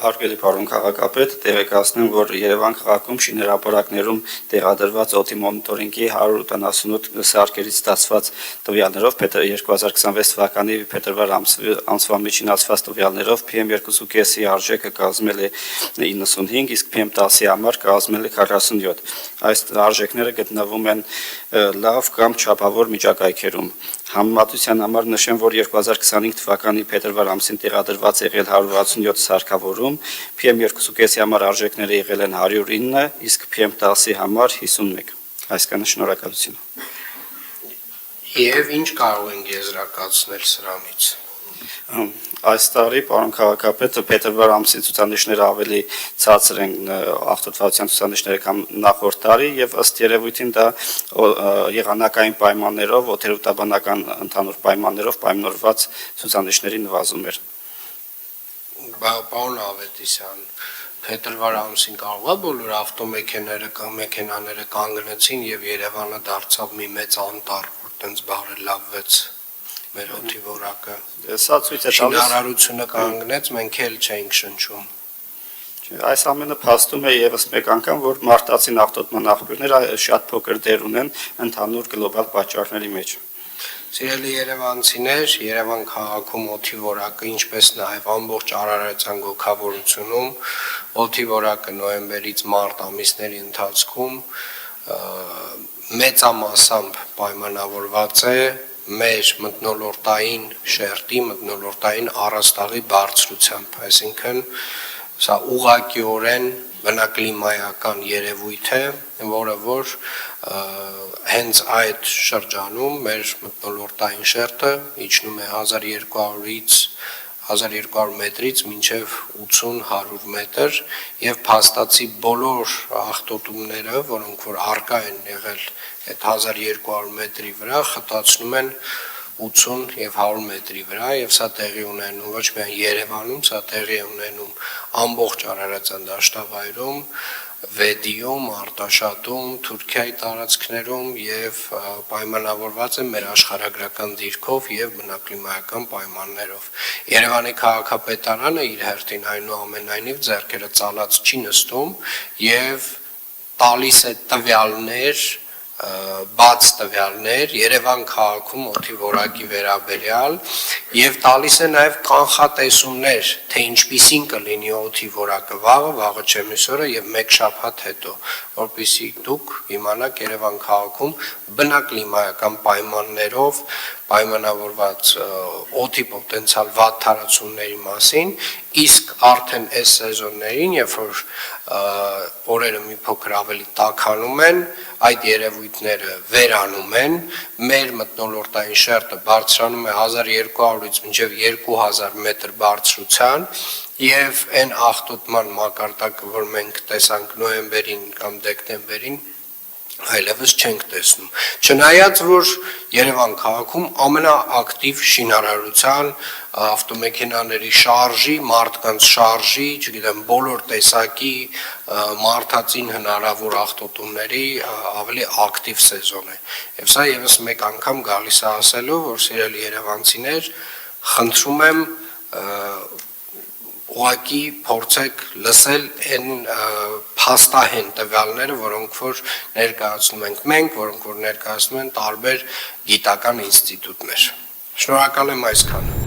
Հարգելի պարոն քաղաքապետ, տեղեկացնեմ, որ Երևան քաղաքում շինհրապարակներում տեղադրված օդի մոնիտորինգի 188 սարքերից ստացված տվյալներով 2026 թվականի փետրվար ամսվա միջինացված տվյալներով PM2.5-ի արժեքը կազմել է 95, իսկ PM10-ի համար կազմել է 47։ Այս արժեքները գտնվում են լավ կամ չափավոր միջակայքերում։ Համեմատության համար նշեմ, որ 2025 թվականի փետրվար ամսին տեղադրված եղել 167 սարքավորում, PM2.5-ի համար արժեքները եղել են 109, իսկ PM10-ի համար 51։ Այսքանը շնորհակալություն։ Եվ ինչ կարող ենք եզրակացնել սրանից։ Այս տարի, պարոն քաղաքապետ, փետրվար ամսի ցուցանիշները ավելի ցածր են աղտոտվածության ցուցանիշները կամ նախորդ տարի եւ ըստ երևույթին դա եղանակային պայմաններով, օդերուտաբանական ընդհանուր պայմաններով պայմանավորված ցուցանիշների նվազում էր։ Պարոն Ավետիսյան, փետրվար ամսին կարող է բոլոր ավտոմեքենաները կանգնեցին եւ Երևանը դարձավ մի մեծ անտառ, որ տենց բարելավվեց մեր օդի որակը։ Սա ցույց է տալիս շինարարությունը կանգնեց, մենք էլ չենք շնչում։ Այս ամենը փաստում է եւս մեկ անգամ, որ մարտածին աղտոտման աղբյուրները շատ փոքր դեր ունեն ընդհանուր գլոբալ պատճառների մեջ։ Սիրելի երևանցիներ, Երևան քաղաքում օդի որակը, ինչպես նաև ամբողջ Արարատյան գոգավորությունում օդի որակը նոյեմբերից մարտ ամիսների ընթացքում մեծամասամբ պայմանավորված է մեր մթնոլորտային շերտի, մթնոլորտային առաստաղի բարձրությամբ, այսինքն սա ուղղակիորեն բնակլիմայական երևույթ է, որը որ հենց այդ շրջանում մեր մթնոլորտային շերտը իջնում է 1200 մետրից մինչև 80-100 մետր եւ փաստացի բոլոր աղտոտումները, որոնք որ առկա են եղել այդ 1200 մետրի վրա, խտացնում են 80 եւ 100 մետրի վրա եւ սա տեղի ունենում ոչ միայն Երևանում, սա տեղի ունենում ամբողջ Արարատյան դաշտավայրում, Վեդիում, Արտաշատում, Թուրքիայի տարածքներում եւ պայմանավորված է մեր աշխարհագրական դիրքով եւ բնակլիմայական պայմաններով։ Երևանի քաղաքապետարանը իր հերթին այնուամենայնիվ ձեռքերը ծալած չի նստում եւ տալիս է տվյալներ, բաց տվյալներ Երևան քաղաքում օդի որակի վերաբերյալ եւ տալիս է նաեւ կանխատեսումներ, թե ինչպիսին կլինի օդի որակը վաղը չէ մյուսօրը եւ մեկ շաբաթ հետո, որպեսզի դուք իմանաք Երևան քաղաքում բնակլիմայական պայմաններով պայմանավորված օդի պոտենցիալ վատ թարացումների մասին, իսկ արդեն այս սեզոններին, երբ որ օրերը մի փոքր ավելի տաքանում են, այդ երևույթները վերանում են, մեր մթնոլորտային շերտը բարձրանում է 1200-ից մինչև 2000 մետր բարձրության եւ այն աղտոտման մակարդակը, որ մենք տեսանք նոյեմբերին կամ դեկտեմբերին, այլևս չենք տեսնում։ Չնայած որ Երևան քաղաքում ամենաակտիվ շինարարության, ավտոմեքենաների շարժի, մարդկանց շարժի, չգիտեմ, բոլոր տեսակի մարդածին հնարավոր աղտոտումների ավելի ակտիվ սեզոն է։ Եվ սա եւս մեկ անգամ գալիս է ասելու, որ սիրելի երևանցիներ, խնդրում եմ ուղղակի փորձեք լսել այն փաստահեն տվյալները, որոնք որ ներկայացնում ենք մենք, որոնք որ ներկայացնում են տարբեր գիտական ինստիտուտներ։ Շնորհակալ եմ այսքանը։